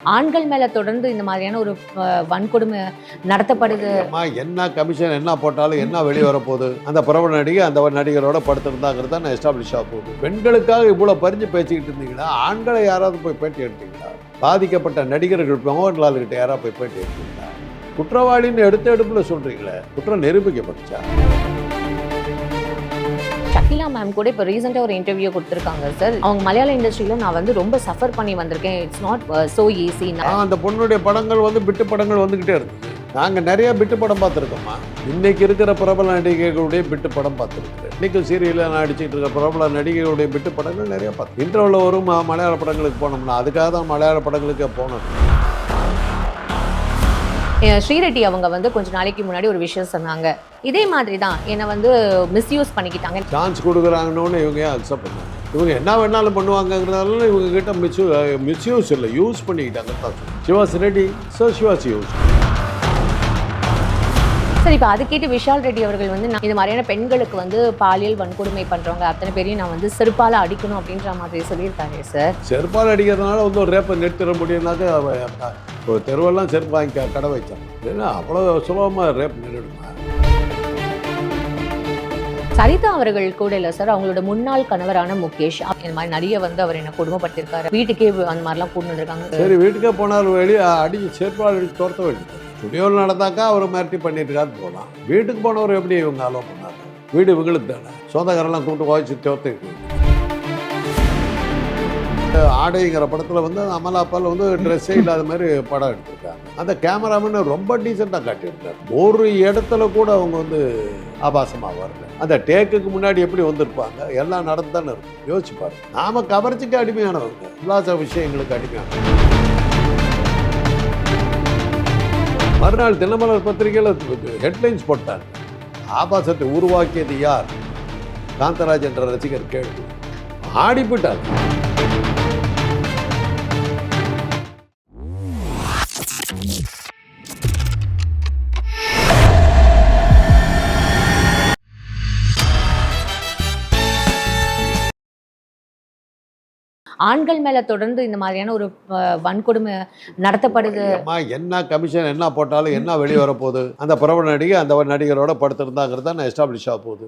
ஆண்கள் மேல தொடர்ந்து இந்த மாதிரியான ஒரு வன்கொடுமை நடத்தப்படுது. என்ன கமிஷன் என்ன போட்டாலும் என்ன வெளியே வரப்போகுது, அந்த பிரபல நடிகை அந்த நடிகரோட படுத்திருந்தாங்கிறது தான் எஸ்டாப்ளிஷ் ஆக போகுது. பெண்களுக்காக இவ்வளோ பறிஞ்சு பேசிக்கிட்டு இருந்தீங்கன்னா ஆண்களை யாராவது போய் பேட்டி எடுத்தீங்களா? பாதிக்கப்பட்ட நடிகர்கள் மோகன்லால் கிட்ட யாராவது போய் பேட்டி எடுத்தீங்களா? குற்றவாளின்னு எடுப்புல சொல்றீங்களே, குற்றம் நிரூபிக்கப்பட்டுச்சா? ஷக்கீலா மேம் கூட இப்போ ரீசெண்டாக ஒரு இன்டர்வியூ கொடுத்துருக்காங்க சார். அவங்க மலையாள இண்டஸ்ட்ரியில் நான் வந்து ரொம்ப சஃபர் பண்ணி வந்திருக்கேன். It's not so easy. அந்த பொண்ணுடைய படங்கள் பிட்டு படங்கள் வந்துக்கிட்டே இருக்குது. நாங்கள் நிறைய பிட்டு படம் பார்த்துருக்கோம்மா. இன்னைக்கு இருக்கிற பிரபல நடிகைகளுடைய பிட்டு படம் பார்த்துருக்குறேன். இன்னைக்கு சீரியலில் நான் அடிச்சுட்டு இருக்க பிரபல நடிகைகளுடைய பிட்டு படங்கள் நிறைய பார்த்து. இன்டர்வியூவில் வரும் மலையாள படங்களுக்கு போனோம்னா அதுக்காக தான் மலையாள படங்களுக்கு போனோம். ஸ்ரீரெட்டி அவங்க வந்து கொஞ்சம் நாளைக்கு முன்னாடி ஒரு விஷயம் சொன்னாங்க. இதே மாதிரி தான் என்னை வந்து மிஸ்யூஸ் பண்ணிக்கிட்டாங்க. சான்ஸ் கொடுக்குறாங்கன்னு இவங்க ஏன் அக்செப்ட் பண்ணாங்க? இவங்க என்ன வேணாலும் பண்ணுவாங்கங்கிறதால இவங்க கிட்ட மிஸ்யூஸ் இல்லை, யூஸ் பண்ணிக்கிட்டாங்க தான். She was ready, so she was use. Sir இப்போ அது கேட்டு விஷால் ரெட்டி அவர்கள் வந்து நான் இது மாதிரியான பெண்களுக்கு வந்து பாலியல் வன்கொடுமை பண்ணுறவங்க அத்தனை பேரையும் நான் வந்து செருப்பால் அடிக்கணும் அப்படின்ற மாதிரி சொல்லியிருக்காங்க சார். செருப்பால் அடிக்கிறதுனால வந்து ஒரு ரேப்பை நிறுத்திட முடியும்னாக்க ஒரு தெருவெல்லாம் செருப்பு வாங்கி கடை வைச்சாங்க. ஏன்னா அவ்வளோ சுலபமாக ரேப் நிறுடுமா? சரிதா அவர்கள் கூட இல்லை சார், அவங்களோட முன்னாள் கணவரான முகேஷ் இந்த மாதிரி நிறைய வந்து அவர் என்ன கொடுமைப்படுத்திருக்காரு. வீட்டுக்கே அந்த மாதிரிலாம் கூட்டு வந்திருக்காங்க. சரி, வீட்டுக்கே போனார், வெளியே அடிச்சு செருப்பால் அடிச்சு துரத்த வேண்டியது. ஸ்டுடியோவில் நடந்தாக்கா அவர் மிரட்டி பண்ணிட்டு இருக்காரு போகலாம். வீட்டுக்கு போனவர் எப்படி இவங்க அலோ பண்ணாங்க? வீடு இவங்களுக்கு தானே, சொந்தக்காரெல்லாம் கூப்பிட்டு வாய்ச்சி துரத்து. ஆடைங்கிற படத்தில் வந்து அமலாப்பால் வந்து ட்ரெஸ்ஸே இல்லாத மாதிரி படம் எடுத்திருக்காங்க. அந்த கேமராமேன் ரொம்ப டீசெண்டாக காட்டியிருக்காரு. ஒரு இடத்துல கூட அவங்க வந்து ஆபாசமாக வரல. அந்த டேக்குக்கு முன்னாடி எப்படி வந்திருப்பாங்க, எல்லாம் நடந்து தானே இருக்கும். யோசிச்சு பாருங்க. நாம கவர்ச்சிக்கு அடிமையானவங்க, உல்லாச விஷயங்களுக்கு அடிமையானவங்க. மறுநாள் தினமலர் பத்திரிகையில் ஹெட்லைன்ஸ் போட்டாங்க, ஆபாசத்தை உருவாக்கியது யார்? காந்தராஜ் என்ற ரசிகர் கேள்வி. ஆடிப்பிட்டார். ஆண்கள் மேல தொடர்ந்து இந்த மாதிரியான ஒரு வன்கொடுமை நடத்தப்படுது. என்ன கமிஷன் என்ன போட்டாலும் என்ன வெளியே வரப்போகுது, அந்த பிரபல நடிகை அந்த நடிகரோட படுத்திருந்தாங்கிறது தான் எஸ்டாப்ளிஷ் ஆக போகுது.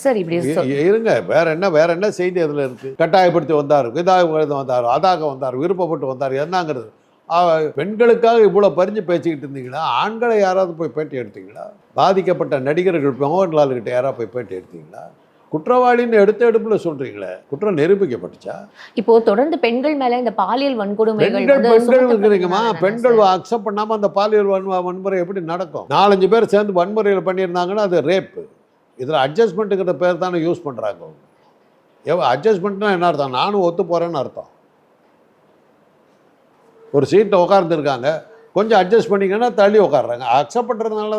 சார் இப்படி இருங்க, வேற என்ன செய்தி அதில் இருக்கு? கட்டாயப்படுத்தி வந்தார், இதாக வந்தார், அதாக வந்தார், விருப்பப்பட்டு வந்தார், என்னங்கிறது. பெண்களுக்காக இவ்வளோ பறிஞ்சு பேசிக்கிட்டு இருந்தீங்களா? ஆண்களை யாராவது போய் பேட்டி எடுத்தீங்களா? பாதிக்கப்பட்ட நடிகர்கள் மோகன்லால் கிட்ட யாராவது போய் பேட்டி எடுத்தீங்களா? குற்றவாளின்னு எடுப்புல சொல்றீங்களே, குற்றம் நிரூபிக்கப்பட்டுச்சா? இப்போ தொடர்ந்து பெண்கள் மேல இந்த பாலியல் வன்கொடுமைகள் இருக்கிறீங்கம்மா. பெண்கள் அக்செப்ட் பண்ணாம அந்த பாலியல் வன்முறை எப்படி நடக்கும்? 4-5 பேர் சேர்ந்து வன்முறையில் பண்ணியிருந்தாங்கன்னா அது ரேப்பு. இதில் அட்ஜஸ்ட்மெண்ட்டுங்கிற பேர் தானே யூஸ் பண்ணுறாங்க அவங்க. அட்ஜஸ்ட்மெண்ட்னா என்ன அர்த்தம்? நானும் ஒத்து போகிறேன்னு அர்த்தம். ஒரு சீட்டை உட்கார்ந்துருக்காங்க, கொஞ்சம் அட்ஜஸ்ட் பண்ணிங்கன்னா தள்ளி உட்காடுறாங்க. அக்செப்ட் பண்ணுறதுனால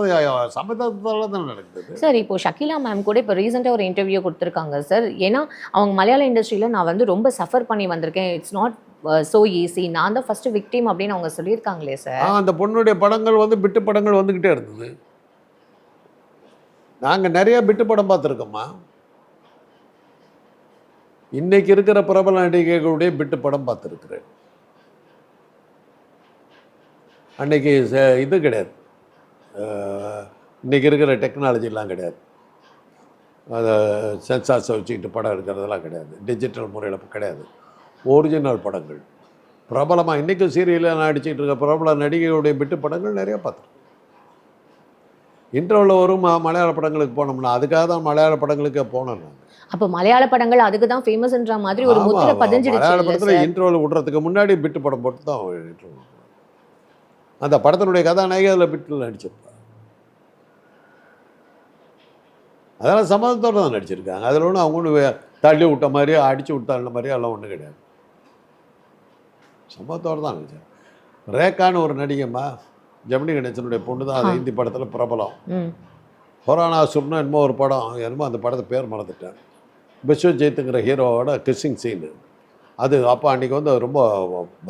சம்மதத்தால தான் நடக்குது. சார் இப்போ ஷக்கீலா மேம் கூட இப்போ ரீசெண்டாக ஒரு இன்டர்வியூ கொடுத்துருக்காங்க சார். ஏன்னா அவங்க மலையாள இண்டஸ்ட்ரியில் நான் வந்து ரொம்ப சஃபர் பண்ணி வந்திருக்கேன். It's not so easy. நான் தான் ஃபர்ஸ்ட் விக்டிம் அப்படின்னு அவங்க சொல்லியிருக்காங்களே சார். அந்த பொண்ணுடைய படங்கள் பிட்டு படங்கள் வந்துக்கிட்டே இருந்தது. நாங்கள் நிறைய பிட்டு படம் பார்த்துருக்கோம்மா. இன்னைக்கு இருக்கிற பிரபல நடிகைகளுடைய பிட்டு படம் பார்த்துருக்குறேன். அன்றைக்கி இது கிடையாது, இன்றைக்கி இருக்கிற டெக்னாலஜிலாம் கிடையாது. அதை சென்சார்ஸை வச்சுக்கிட்டு படம் எடுக்கிறதெல்லாம் கிடையாது, டிஜிட்டல் முறையில் கிடையாது. ஒரிஜினல் படங்கள் பிரபலமாக இன்றைக்கும் சீரியலில் நான் அடிச்சுட்டு இருக்க பிரபல நடிகைகளுடைய பிட்டு படங்கள் நிறையா பார்த்துருக்கேன். இன்டர்வியூவில் வரும் மலையாள படங்களுக்கு போனோம்னா அதுக்காக தான் மலையாள படங்களுக்கே போனோம். நான் அப்போ மலையாள படங்கள் அதுக்கு தான் ஃபேமஸ்ன்ற மாதிரி ஒரு முத்திரை பதிஞ்சிடுச்சு. மலையாள படத்தில் இன்டர்வியூவில் விடுறதுக்கு முன்னாடி பிட்டு படம் போட்டு தான் இன்டர்வியூ. அந்த படத்தினுடைய கதாநாயகி அதில் பிட்டில் நடிச்சிருப்பாங்க. அதெல்லாம் சம்மதத்தோடு தான் நடிச்சிருக்காங்க. அதில் ஒன்றும் அவங்க ஒன்று தள்ளி விட்ட மாதிரியோ அடித்து விட்டாங்க மாதிரியோ எல்லாம் ஒன்றும் கிடையாது. சம்மதத்தோடு தான் நடிச்சாங்க. ரேகான்னு ஒரு நடிகைம்மா, ஜெமினி கணேசனுடைய பொண்ணு தான். அது ஹிந்தி படத்தில் பிரபலம். ஹொரானாசுர்னு என்னமோ ஒரு படம், என்னமோ அந்த படத்தை பேர் மறந்துட்டேன். விஸ்வஜித்துங்கிற ஹீரோவோட கிஸ்ஸிங் சீனு அது. அப்போ அன்றைக்கி வந்து ரொம்ப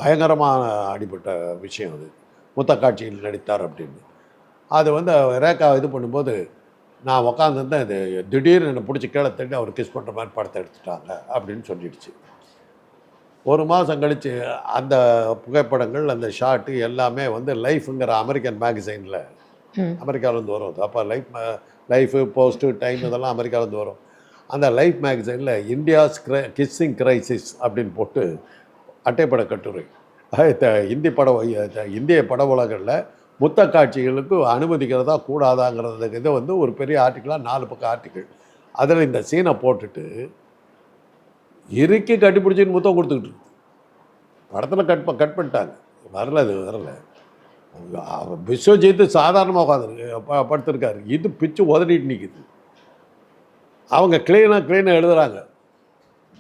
பயங்கரமான அடிப்பட்ட விஷயம் அது. முத்த காட்சியில் நடித்தார் அப்படின்னு. அது வந்து ரேகா இது பண்ணும்போது நான் உக்காந்துருந்தேன். இது திடீர்னு என்னை பிடிச்சி கீழே தட்டி அவர் கிஸ் பண்ணுற மாதிரி படத்தை எடுத்துட்டாங்க அப்படின்னு சொல்லிடுச்சு. ஒரு மாதம் கழித்து அந்த புகைப்படங்கள் அந்த ஷாட்டு எல்லாமே வந்து லைஃப்ங்கிற அமெரிக்கன் மேகசைனில் அமெரிக்காவிலேருந்து வரும். அப்போ லைஃபு போஸ்ட்டு டைம் இதெல்லாம் அமெரிக்காவிலேருந்து வரும். அந்த லைஃப் மேகசைனில் இந்தியாஸ் கிஸ்ஸிங் கிரைசிஸ் அப்படின்னு போட்டு அட்டைப்பட கட்டுரை. இந்திய பட உலகில் முத்த காட்சிகளுக்கு அனுமதிக்கிறதா கூடாதாங்கிறது இதை வந்து ஒரு பெரிய ஆர்டிக்கிளாக 4 பக்கம் ஆர்டிக்கிள். அதில் இந்த சீனை போட்டுட்டு இறுக்கி கட்டிப்பிடிச்சின்னு முத்தம் கொடுத்துக்கிட்டு இருக்கு. படத்தில் கட் பண்ணிட்டாங்க. வரல. விஸ்வஜித்து சாதாரணமாக உட்காந்துருக்கு படுத்திருக்காரு. இது பிச்சு உதறிட்டு நிற்குது. அவங்க க்ளீனாக எழுதுகிறாங்க.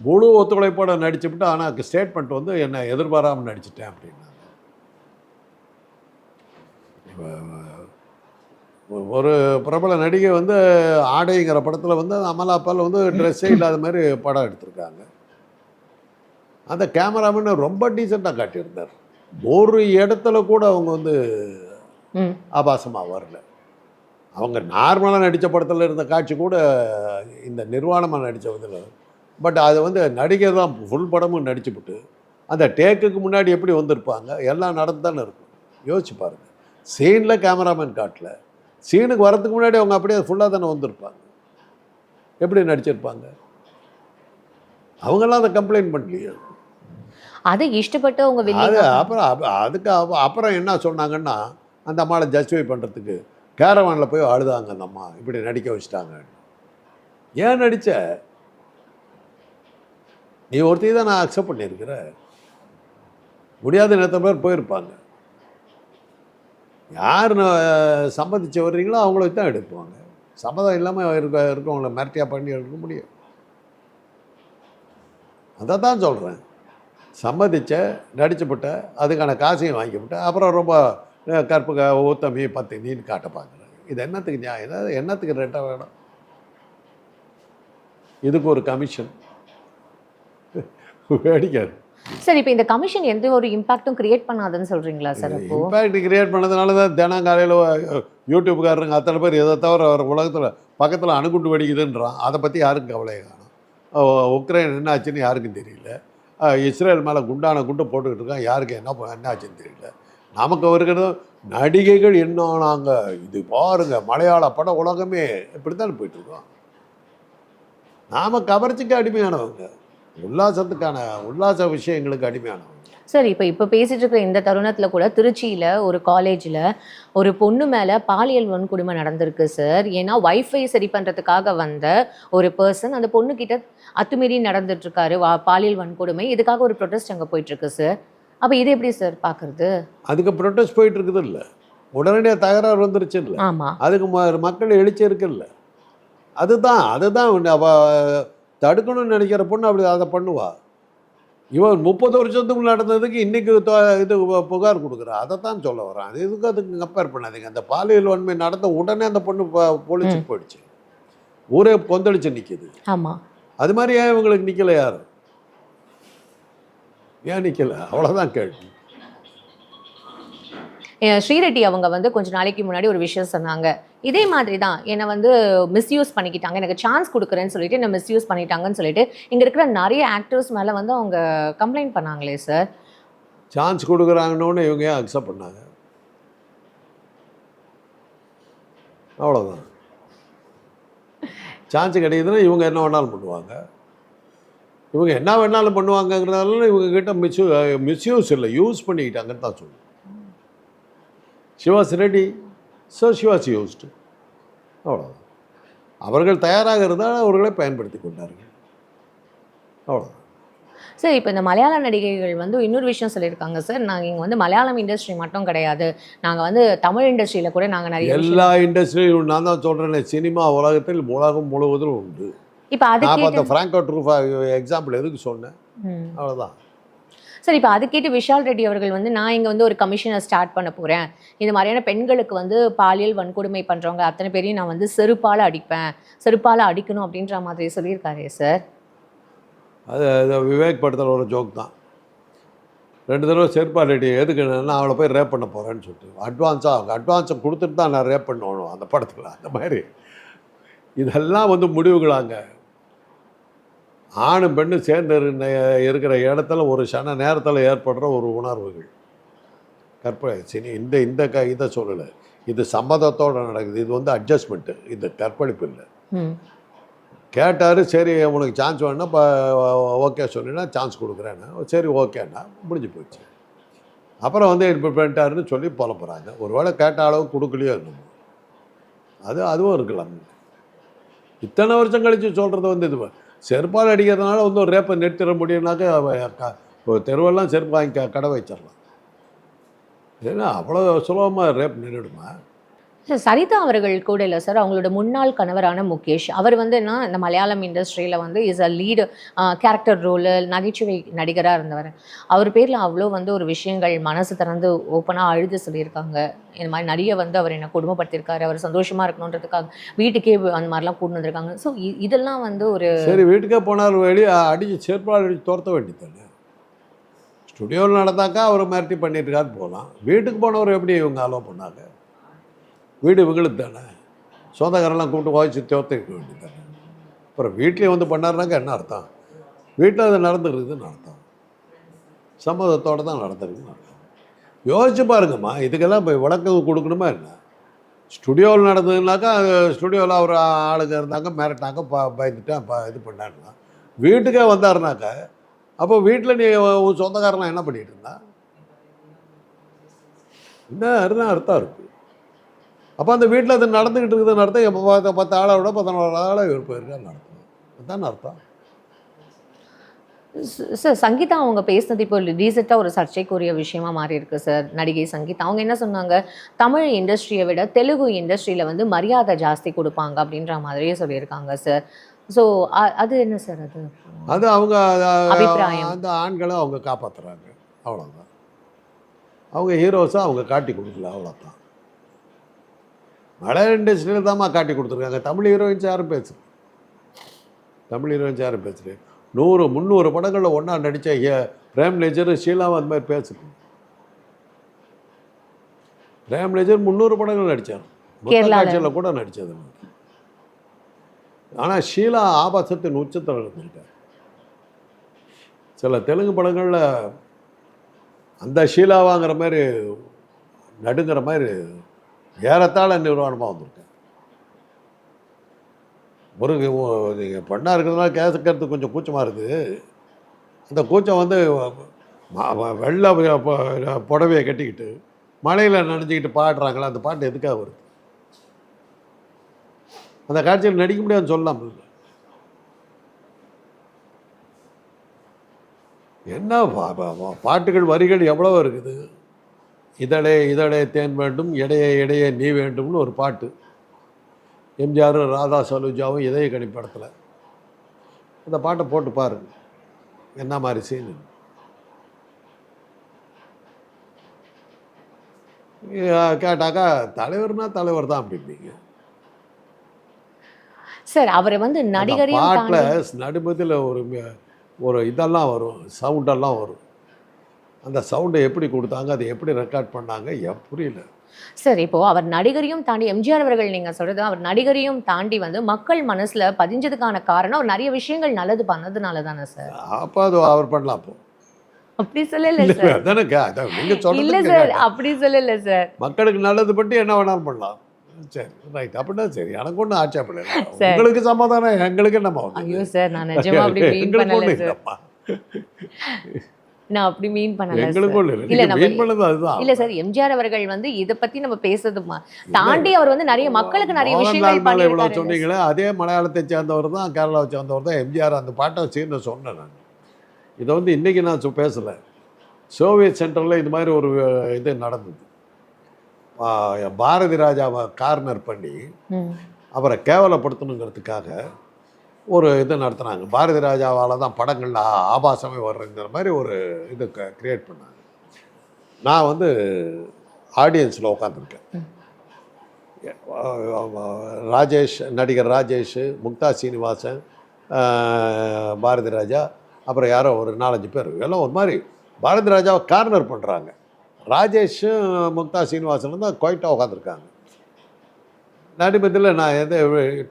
முழு ஒத்துழைப்போட நடிச்சுவிட்டு ஆனால் ஸ்டேட்மெண்ட் வந்து என்னை எதிர்பாராமல் நடிச்சிட்டேன் அப்படின்னாங்க. ஒரு பிரபல நடிகை வந்து ஆடைங்கிற படத்தில் வந்து அமலாப்பால் வந்து ட்ரெஸ்ஸே இல்லாத மாதிரி படம் எடுத்திருக்காங்க. அந்த கேமராமேன் ரொம்ப டீசெண்டாக காட்டியிருந்தார். ஒரு இடத்துல கூட அவங்க வந்து ஆபாசமாக வரல. அவங்க நார்மலாக நடித்த படத்தில் இருந்த காட்சி கூட இந்த நிர்வாணமாக நடித்த இதில். பட் அது வந்து நடிகை தான் ஃபுல் படமும் நடிச்சுவிட்டு அந்த டேக்குக்கு முன்னாடி எப்படி வந்திருப்பாங்க, எல்லாம் நடந்து தானே இருக்கும். யோசிச்சு பாருங்கள். சீனில் கேமராமேன் காட்டல, சீனுக்கு வரதுக்கு முன்னாடி அவங்க அப்படியே ஃபுல்லாக தானே வந்திருப்பாங்க. எப்படி நடிச்சிருப்பாங்க? அவங்கெல்லாம் அதை கம்ப்ளைண்ட் பண்ணலையே. அதை இஷ்டப்பட்டு அவங்க அப்புறம் என்ன சொன்னாங்கன்னா, அந்த அம்மாவை ஜஸ்டிஃபை பண்ணுறதுக்கு கேரவானில் போய் அழுதாங்க. அந்த அம்மா இப்படி நடிக்க வச்சுட்டாங்க. ஏன் நடித்த? நீ ஒருத்தி தான் நான் அக்செப்ட் பண்ணியிருக்கிற. முடியாத நேரத்தை பேர் போயிருப்பாங்க. யார் சம்மதிச்சு வர்றீங்களோ அவங்கள வச்சு தான் எடுப்பாங்க. சம்மதம் இல்லாமல் இருக்கவங்கள மிரட்டியாக பண்ணி எடுக்க முடியும். அதை தான் சொல்கிறேன். சம்மதிச்ச, நடிச்சுப்பட்ட, அதுக்கான காசையும் வாங்கிவிட்ட, அப்புறம் ரொம்ப கற்பு ஊத்தமி பத்தினின்னு காட்ட பார்க்குறாங்க. இது என்னத்துக்கு நியாயம்? என்னத்துக்கு ரெட்டாக வேணும்? இதுக்கு ஒரு கமிஷன் வேடிக்காது சார். இப்போ இந்த கமிஷன் எந்த ஒரு இம்பாக்டும் கிரியேட் பண்ணாதுன்னு சொல்கிறீங்களா சார்? இம்பாக்ட் கிரியேட் பண்ணதுனால தான் தினம் காலையில் யூடியூப்காரருங்க அத்தனை பேர் எதை தவிர அவர் உலகத்தில் பக்கத்தில் அணுகுண்டு வெடிக்குதுன்றான். அதை பற்றி யாருக்கும் கவலையை காணும். உக்ரைன் என்ன ஆச்சுன்னு யாருக்கும் தெரியல. இஸ்ரேல் மேலே குண்டு போட்டுக்கிட்டு இருக்கான். யாருக்கு என்ன ஆச்சுன்னு தெரியல. நமக்கு வருகிறது நடிகைகள் என்ன ஆனாங்க. இது பாருங்கள், மலையாள பட உலகமே இப்படி தானே போயிட்டுருக்கோம். நாம் கவர்ச்சிக்கு அடிமையானவங்க, உல்லாச விஷயங்களுக்கு அடிமையானவங்க. சார், இப்போ பேசிகிட்டு இருக்கிற இந்த தருணத்தில் கூட திருச்சியில் ஒரு காலேஜில் ஒரு பொண்ணு மேலே பாலியல் வன்கொடுமை நடந்திருக்கு சார். ஏன்னா வைஃபை சரி பண்ணுறதுக்காக வந்த ஒரு பர்சன் அந்த பொண்ணுக்கிட்ட அத்துமீறி நடந்துட்டுருக்காரு பாலியல் வன்கொடுமை. இதுக்காக ஒரு ப்ரொட்டஸ்ட் அங்கே போயிட்டுருக்கு சார். அப்போ இது எப்படி சார் பார்க்குறது? அதுக்கு ப்ரொட்டஸ்ட் போயிட்டு இருக்குது இல்லை, உடனடியாக தகராறு வந்துருச்சு இல்லை. ஆமாம், அதுக்கு மக்கள் எழுச்சி இருக்குல்ல. அதுதான் தடுக்கணும்னு நினைக்கிற பொண்ணு அப்படி அதை பண்ணுவா. இவன் 30 வருஷத்துக்கு நடந்ததுக்கு இன்றைக்கி இது புகார் கொடுக்குறா. அதை தான் சொல்ல வரான். இதுக்கு அதுக்கு கம்பேர் பண்ணாதீங்க. அந்த பாலியல் வன்மை நடந்த உடனே அந்த பொண்ணு போலீஸுக்கு போயிடுச்சு. ஊரே கொந்தளிச்சு நிற்கிது. ஆமாம். அது மாதிரி ஏன் இவங்களுக்கு நிற்கலை? யார் ஏன் நிற்கலை? அவ்வளோதான் கேள்வி. ஸ்ரீரெட்டி அவங்க வந்து கொஞ்சம் நாளைக்கு முன்னாடி ஒரு விஷயம் சொன்னாங்க. இதே மாதிரி தான் என்னை மிஸ்யூஸ் பண்ணிக்கிட்டாங்க, எனக்கு சான்ஸ் கொடுக்குறேன்னு சொல்லிட்டு என்னை மிஸ்யூஸ் பண்ணிட்டாங்கன்னு சொல்லிட்டு இங்கே இருக்கிற நிறைய ஆக்டர்ஸ் மேலே அவங்க கம்ப்ளைண்ட் பண்ணாங்களே சார். சான்ஸ் கொடுக்குறாங்கன்னு இவங்க ஏன் அக்செப்ட் பண்ணாங்க? அவ்வளோதான். சான்ஸ் கிடைக்குதுன்னா இவங்க என்ன வேணாலும் பண்ணுவாங்க. இவங்க என்ன வேணாலும் பண்ணுவாங்கங்கிறதால இவங்ககிட்ட மிஸ்யூஸ் இல்லை, யூஸ் பண்ணிக்கிட்டாங்கன்னு தான் சொல்லுவேன். She was ready, so she was used. அவ்வளோதான். அவர்கள் தயாராக இருந்தால் அவர்களை பயன்படுத்தி கொண்டார்கள். அவ்வளோதான். சார், இப்போ இந்த மலையாள நடிகைகள் இன்னொரு விஷயம் சொல்லியிருக்காங்க சார். நாங்கள் இங்கே மலையாளம் இண்டஸ்ட்ரி மட்டும் கிடையாது, நாங்கள் தமிழ் இண்டஸ்ட்ரியில் கூட நாங்கள் நிறைய எல்லா இண்டஸ்ட்ரியும் நான் தான் சொல்கிறேன். சினிமா உலகத்தில் உலகம் முழுவதும் உண்டு. இப்போ நான் பார்த்த ஃப்ராங்கோ ட்ரூஃபா எக்ஸாம்பிள் எதுக்கு சொன்னேன்? அவ்வளோதான் சார். இப்போ அது கேட்டு விஷால் ரெட்டி அவர்கள் நான் இங்கே ஒரு கமிஷனை ஸ்டார்ட் பண்ண போகிறேன், இந்த மாதிரியான பெண்களுக்கு பாலியல் வன்கொடுமை பண்ணுறவங்க அத்தனை பேரையும் நான் செருப்பால் அடிப்பேன், செருப்பால் அடிக்கணும் அப்படின்ற மாதிரி சொல்லியிருக்காரு சார். அது விவேக் படத்தில் ஒரு ஜோக் தான். 2 தடவை செருப்பால் அடி எதுக்கு, நான் அவளை போய் ரேப் பண்ண போகிறேன்னு சொல்லிட்டு அட்வான்ஸை கொடுத்துட்டு தான் நான் ரேப் பண்ணணும் அந்த படத்தில். அந்த மாதிரி இதெல்லாம் முடிவுகளாங்க. ஆணும் பெண்ணும் சேர்ந்து இருக்கிற இடத்துல ஒரு சன நேரத்தில் ஏற்படுற ஒரு உணர்வுகள் கற்பனை. சரி, இதை சொல்லலை, இது சம்மதத்தோடு நடக்குது. இது வந்து அட்ஜஸ்ட்மெண்ட்டு, இது கற்பழிப்பு இல்லை. கேட்டார், சரி உனக்கு சான்ஸ் வேணுன்னா இப்போ ஓகே சொன்னீங்கன்னா சான்ஸ் கொடுக்குறேன்னு. சரி ஓகேண்ணா, முடிஞ்சு போச்சு. அப்புறம் வந்து இப்போ பண்ணிட்டாருன்னு சொல்லி புலப்புறாங்க. ஒரு வேளை கேட்ட அளவு கொடுக்கலையோ என்னமோ, அதுவும் இருக்கலாம். இத்தனை வருஷம் கழித்து சொல்கிறது வந்து இது செருப்பால் அடிக்கிறதுனால வந்து ஒரு ரேப்பை நிறுத்திட முடியும்னாக்கா தெருவெல்லாம் செருப்பு வாங்கி கடை வச்சிடலாம். ஏன்னா அவ்வளோ சுலபமாக ரேப் நின்றுடுமா? சரிதா அவர்கள் கூட இல்லை சார், அவங்களோட முன்னாள் கணவரான முகேஷ், அவர் வந்து என்ன இந்த மலையாளம் இண்டஸ்ட்ரியில் வந்து is a lead character role, நகைச்சுவை நடிகராக இருந்தவர். அவர் பேரில் அவ்வளோ வந்து ஒரு விஷயங்கள் மனசு திறந்து ஓப்பனாக அழுது சொல்லியிருக்காங்க. இந்த மாதிரி நிறைய வந்து அவர் என்னை கொடுமைப்படுத்தியிருக்காரு, அவர் சந்தோஷமாக இருக்கணுன்றதுக்காக வீட்டுக்கே அந்த மாதிரிலாம் கூட்டு வந்திருக்காங்க. ஸோ இதெல்லாம் வந்து ஒரு சரி, வீட்டுக்கே போனாலும் வெளியே அடித்து செருப்பால் அடித்து துரத்த வேண்டியதானே. ஸ்டுடியோவில் நடந்தாக்கா அவர் மிரட்டி பண்ணிட்டுருக்காரு போகலாம். வீட்டுக்கு போனவர் எப்படி இவங்க அலோவ் பண்ணாங்க? வீடு இவங்களுக்கு தானே, சொந்தக்காரெல்லாம் கூப்பிட்டு வாய்ச்சி தோர்த்திருக்க வேண்டியது தானே. அப்புறம் வீட்லேயே வந்து பண்ணாருனாக்கா என்ன அர்த்தம்? வீட்டில் அது நடந்துருக்குதுன்னு அர்த்தம், சம்மதத்தோடு தான் நடந்துருக்குதுன்னு அர்த்தம். யோசிச்சு பாருங்கம்மா, இதுக்கெல்லாம் இப்போ விளக்கம் கொடுக்கணுமா என்ன? ஸ்டுடியோவில் நடந்ததுனாக்கா ஸ்டுடியோவில் அவர் ஆளுங்க இருந்தாங்க, மிரட்டாங்க, பயந்துட்டேன், இது பண்ணாருன்னா. வீட்டுக்கே வந்தாருனாக்கா அப்போ வீட்டில் நீ உன் சொந்தக்காரலாம் என்ன பண்ணிகிட்டு இருந்தா? என்ன அர்த்தம் இருக்குது? அப்போ அந்த வீட்டில் அது நடந்துக்கிட்டு இருக்குதுன்னு அர்த்தம். எப்போ 10 ஆளை விட 11 ஆளை இவர் போயிருக்கான்னு அர்த்தம். அதுதான் அர்த்தம். சார் சங்கீதா அவங்க பேசினது இப்போ ரீசெண்டாக ஒரு சர்ச்சைக்குரிய விஷயமா மாறி இருக்கு சார். நடிகை சங்கீதா அவங்க என்ன சொன்னாங்க, தமிழ் இண்டஸ்ட்ரியை விட தெலுங்கு இண்டஸ்ட்ரியில் வந்து மரியாதை ஜாஸ்தி கொடுப்பாங்க அப்படின்ற மாதிரியே சொல்லியிருக்காங்க சார். ஸோ அது என்ன சார்? அது அவங்க அபிப்பிராயம். அந்த ஆண்களை அவங்க காப்பாற்றுறாங்க, அவ்வளோதான். அவங்க ஹீரோஸாக அவங்க காட்டி கொடுக்கல, அவ்வளோதான். மலையாள இண்டஸ்ட்ரியில் தான்மா காட்டி கொடுத்துருக்காங்க. தமிழ் ஹீரோயின்ஸ் யாரும் பேசுகிறேன், தமிழ் ஹீரோயின்ஸ் யாரும் பேசுகிறேன். 100-300 படங்களில் ஒன்றா நடித்த பிரேம்லேஜர், ஷீலாவும் அந்த மாதிரி பேசுகிறேன். பிரேம்லேஜர் 300 படங்கள் நடித்தார், காட்சியில் கூட நடித்தது. ஆனால் ஷீலா ஆபாசத்தின் உச்சத்தில் இருந்திருக்கார். சில தெலுங்கு படங்களில் அந்த ஷீலாவாங்கிற மாதிரி நடுங்கிற மாதிரி ஏறத்தாழ நிர்வாணமாக வந்திருக்கேன். ஒரு நீங்கள் பெண்ணாக இருக்கிறதுனால கேட்கறதுக்கு கொஞ்சம் கூச்சமாக இருக்குது. அந்த கூச்சம் வந்து வெள்ளை புடவையை கட்டிக்கிட்டு மழையில் நனைஞ்சிக்கிட்டு பாடுறாங்களே, அந்த பாட்டு எதுக்காக வருது? அந்த காட்சியில் நடிக்க முடியாதுன்னு சொல்லலாம். என்ன பாட்டுகள் வரிகள் எவ்வளோ இருக்குது. இதழே இதழே தேன் வேண்டும், இடையே இடையே நீ வேண்டும்னு ஒரு பாட்டு. எம்ஜிஆர், ராதா சலூஜாவும் இதய கனி படத்தில் அந்த பாட்டை போட்டு பாருங்க, என்ன மாதிரி சீனு. கேட்டாக்கா தலைவர்னா தலைவர் தான் அப்படிப்பீங்க சார். அவரை வந்து நடிகரையும் பாட்டில் நடுமதில் ஒரு இதெல்லாம் வரும், சவுண்டெல்லாம் வரும். அந்த சவுண்டை எப்படி கொடுத்தாங்க, அதை எப்படி ரெக்கார்ட் பண்ணாங்க, புரியல சார். இப்போ அவர் நடிகரையும் தாண்டி, எம்ஜிஆர் அவர்கள் நீங்கள் சொல்கிறது, அவர் நடிகரையும் தாண்டி வந்து மக்கள் மனசில் பதிஞ்சதுக்கான காரணம் அவர் நிறைய விஷயங்கள் நல்லது பண்ணதுனால தானே சார். அப்போ அது அவர் பண்ணலாம். அப்போ அப்படி சொல்லலை சார். இல்லை சார், அப்படி சொல்லலை சார். மக்களுக்கு நல்லது பட்டு என்ன வேணாலும் பண்ணலாம். சரி, ரைட், அப்படின்னா சரி, எனக்கு ஒன்றும் ஆட்சேபம் இல்லை. உங்களுக்கு சமாதானம், எங்களுக்கு என்னம்மா? ஐயோ சார், நான் நிஜமா அப்படி மீன் பண்ணல சார். நான் அப்படி மீன் பண்ணல. இல்ல சார், எம்ஜிஆர் அவர்கள் வந்து இதை பத்தி நம்ம பேசுறதுமா தாண்டி அவர் வந்து நிறைய மக்களுக்கு நிறைய விஷயங்கள் பண்ணிருக்காரு. சொன்னீங்களே, அதே மலையாளத்தை சேர்ந்தவர் தான், கேரளாவை சேர்ந்தவர் தான் எம்ஜிஆர். அந்த பாட்டை சேர்ந்து சொன்னேன் நான். இதை வந்து இன்றைக்கி நான் பேசலை. சோவியத் சென்டரில் இது மாதிரி ஒரு இது நடந்தது. பாரதி ராஜாவை கார்னர் பண்ணி அவரை கேவலப்படுத்தணுங்கிறதுக்காக ஒரு இது நடத்துனாங்க. பாரதி ராஜாவால் தான் படங்களில் ஆபாசமே வர்றங்கிற மாதிரி ஒரு இது க்ரியேட் பண்ணாங்க. நான் வந்து ஆடியன்ஸில் உட்காந்துருக்கேன். ராஜேஷ், நடிகர் ராஜேஷ், முக்தா சீனிவாசன், பாரதி ராஜா, அப்புறம் யாரோ ஒரு 4-5 பேர் எல்லாம் ஒரு மாதிரி பாரதி ராஜாவை கார்னர் பண்ணுறாங்க. ராஜேஷும் முக்தா சீனிவாசனும் தான் குவைட்டாக உட்காந்துருக்காங்க. நடுமத்தில் நான்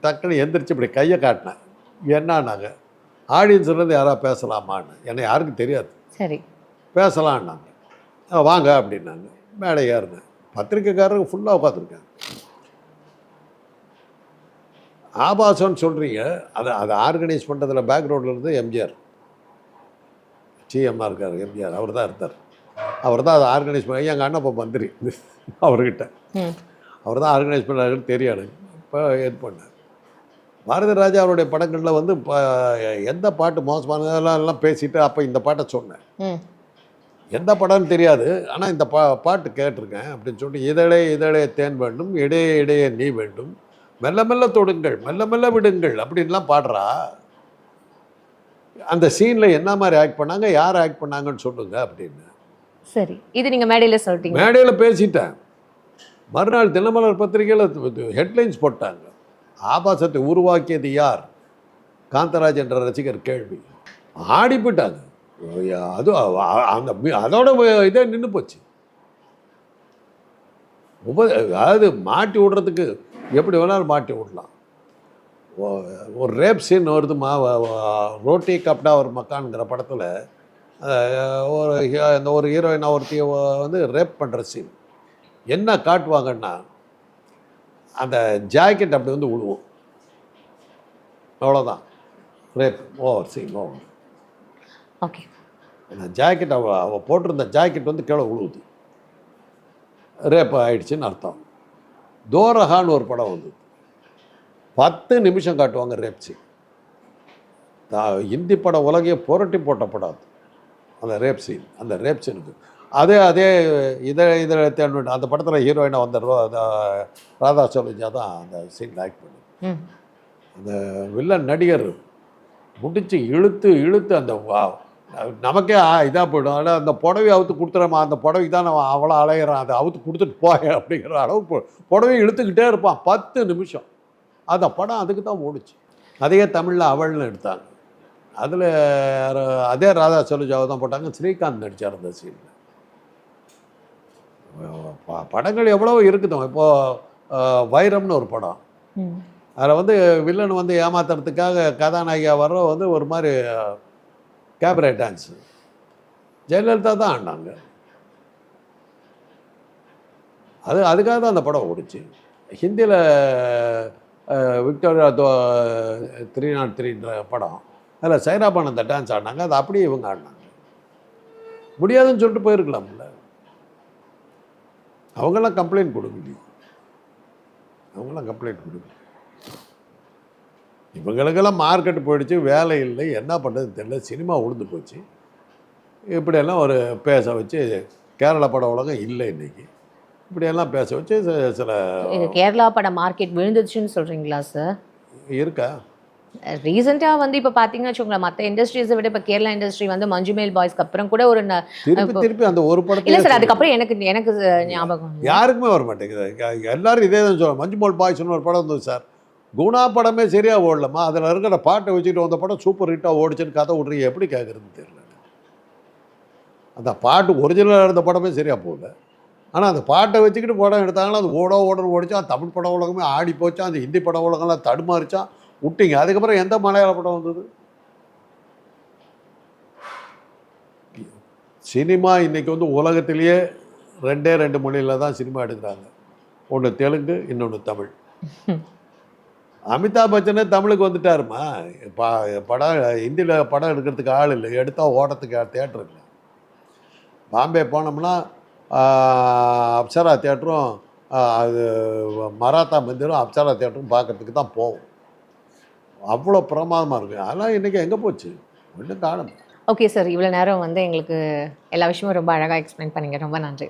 டக்குன்னு எந்திரிச்சு இப்படி கையை காட்டினேன். என்னன்னாங்க, ஆடியன்ஸ்லேருந்து யாராவது பேசலாமான்னு, என்னை யாருக்கும் தெரியாது. சரி. பேசலான்னாங்க. வாங்க அப்படின்னாங்க. மேடை ஏறினேன். பத்திரிக்கைக்காரருக்கு ஃபுல்லாக உட்காந்துருக்கேன். ஆபாசம்னு சொல்கிறீங்க, அதை ஆர்கனைஸ் பண்ணுறதுல பேக்ரவுண்டில் இருந்து எம்ஜிஆர், சிஎம்மாக இருக்கார் எம்ஜிஆர், அவர் தான் இருந்தார். அவர் தான் அதை ஆர்கனைஸ் பண்ண. எங்கள் அண்ணன் இப்போ மந்திரி அவர்கிட்ட, அவர் தான் ஆர்கனைஸ் பண்ணாருன்னு தெரியாது. இப்போ இது பண்ணார். பாரதி ராஜா அவருடைய படங்களில் வந்து எந்த பாட்டு மோசமானதெல்லாம் எல்லாம் பேசிட்டு அப்போ இந்த பாட்டை சொன்னேன். எந்த படம்னு தெரியாது, ஆனால் இந்த பாட்டு கேட்டிருக்கேன் அப்படின்னு சொல்லிட்டு, இதழே இதழே தேன் வேண்டும், இடையே இடையே நீ வேண்டும், மெல்ல மெல்ல தொடுங்கள், மெல்ல மெல்ல விடுங்கள் அப்படின்லாம் பாடுறா. அந்த சீனில் என்ன மாதிரி ஆக்ட் பண்ணாங்க, யார் ஆக்ட் பண்ணாங்கன்னு சொல்லுங்க அப்படின்னு. சரி, இது நீங்கள் மேடையில் சொல்லிட்டீங்க. மேடையில் பேசிட்டேன். மறுநாள் தினமலர் பத்திரிகையில் ஹெட்லைன்ஸ் போட்டாங்க, ஆபாசத்தை உருவாக்கியது யார், காந்தராஜ் என்ற ரசிகர் கேள்வி. ஆடி போயிட்டாங்க. அது அந்த அதோட இதே நின்று போச்சு. அதாவது மாட்டி விடுறதுக்கு எப்படி வேணாலும் மாட்டி விடலாம். ஒரு ரேப் சீன் வருதுமா, ரோட்டி கப்டா ஒரு மக்கான்ங்கிற படத்தில் ஒரு ஹீரோயினா ஒருத்தைய வந்து ரேப் பண்ணுற சீன். என்ன காட்டுவாங்கன்னா, அந்த ஜாக்கெட் அப்படி வந்து விழுவும், அவ்வளோதான். Wrap over scene over. Okay. அந்த ஜாக்கெட் அவள் போட்டிருந்த ஜாக்கெட் வந்து கீழே விழுவுது, ரேப் ஆயிடுச்சுன்னு அர்த்தம். தோரஹான்னு ஒரு படம் வந்து 10 நிமிஷம் காட்டுவாங்க ரேப் சீன். ஹிந்தி படம் உலகையே புரட்டி போட்ட படம் அந்த ரேப் சீன். அந்த ரேப் சீனுக்கு அதே இதில் தேன் அந்த படத்தில் ஹீரோயினாக வந்த ராதா சோலஜா தான் அந்த சீனில் ஆக்ட் பண்ணி. அந்த வில்லன் நடிகர் முடிச்சு இழுத்து அந்த நமக்கே இதாக போய்டும். ஆனால் அந்த புடவை அவுத்து கொடுத்துறமா, அந்த புடவைக்கு தான் நம்ம அவ்வளோ அலையிறான், அதை அவுத்து கொடுத்துட்டு போய அப்படிங்கிற அளவு புடவையை இழுத்துக்கிட்டே இருப்பான் 10 நிமிஷம். அந்த படம் அதுக்கு தான் ஓடிச்சு. அதையே தமிழில் அவள்னு எடுத்தாங்க. அதில் அதே ராதா சரோஜாவை தான் போட்டாங்க. ஸ்ரீகாந்த் நடித்தார் அந்த சீனில். படங்கள் எவ்வளோ இருக்குதோ. இப்போது வைரம்னு ஒரு படம், அதில் வந்து வில்லன் வந்து ஏமாத்துறதுக்காக கதாநாயகியாக வர்ற வந்து ஒரு மாதிரி கேபரே டான்ஸு ஜெயலலிதா தான் ஆடினாங்க. அதுக்காக தான் அந்த படம் ஓடிச்சு. ஹிந்தியில் விக்டோரியா 303ன்ற படம், அதில் சைராபான் அந்த டான்ஸ் ஆடினாங்க. அது அப்படியே இவங்க ஆடினாங்க. முடியாதுன்னு சொல்லிட்டு போயிருக்கலாம்ல. அவங்கெல்லாம் கம்ப்ளைண்ட் கொடுக்கல. இவங்களுக்கெல்லாம் மார்க்கெட் போயிடுச்சு, வேலை இல்லை, என்ன பண்ணுறதுன்னு தெரியல, சினிமா உழுந்து போச்சு. இப்படியெல்லாம் ஒரு பேச வச்சு, கேரளா படம் உலகம் இல்லை இன்றைக்கி, இப்படியெல்லாம் பேச வச்சு சில கேரளா பட மார்க்கெட் விழுந்துச்சுன்னு சொல்கிறீங்களா சார்? இருக்கா? ரீசெண்டாக வந்து இப்போ பார்த்தீங்கன்னா வச்சுக்கோங்களேன், மற்ற இண்டஸ்ட்ரீஸை விட இப்போ கேரளா இண்டஸ்ட்ரி வந்து மஞ்சுமேல் பாய்ஸ்க்கு அப்புறம் கூட ஒரு திருப்பி அந்த ஒரு படம் இல்லை சார், அதுக்கப்புறம் எனக்கு ஞாபகம் யாருக்குமே வர மாட்டேங்குது. எல்லாரும் இதே தான் சொல்லுவாங்க. மஞ்சுமேல் பாய்ஸ்னு ஒரு படம் இருந்தது சார், குணா படமே சரியாக ஓடலம்மா, அதில் இருக்கிற பாட்டை வச்சுக்கிட்டு வந்த படம் சூப்பர் ஹிட்டாக ஓடிச்சுன்னு கதை விட்றீங்க, எப்படி கேட்குறதுன்னு தெரியல. அந்த பாட்டு ஒரிஜினலாக இருந்த படமே சரியாக போகல, ஆனால் அந்த பாட்டை வச்சுக்கிட்டு படம் எடுத்தாங்கன்னா அது ஓடன்னு ஓடிச்சான். தமிழ் பட உலகமே ஆடி போச்சான், அந்த ஹிந்தி பட உலகம்லாம் தடுமாறிச்சான், விட்டீங்க. அதுக்கப்புறம் எந்த மலையாள படம் வந்தது? சினிமா இன்றைக்கி வந்து உலகத்திலேயே 2 மொழியில் தான் சினிமா எடுக்கிறாங்க. ஒன்று தெலுங்கு, இன்னொன்று தமிழ். அமிதாப் பச்சனே தமிழுக்கு வந்துட்டாருமா. படம் ஹிந்தியில் படம் எடுக்கிறதுக்கு ஆள் இல்லை, எடுத்தால் ஓடத்துக்கு தேட்டர் இல்லை. பாம்பே போனோம்னா அப்சரா தேட்டரும் அது மராத்தா மந்திரும் அப்சரா தேட்டரும் பார்க்குறதுக்கு தான் போவோம். அவ்வளோ பிரமாதமாக இருக்குது. அதெல்லாம் இன்றைக்கி எங்கே போச்சு? ஒன்றும் காணும். ஓகே சார், இவ்வளோ நேரம் வந்து எங்களுக்கு எல்லா விஷயமும் ரொம்ப அழகாக எக்ஸ்பிளைன் பண்ணிங்க. ரொம்ப நன்றி.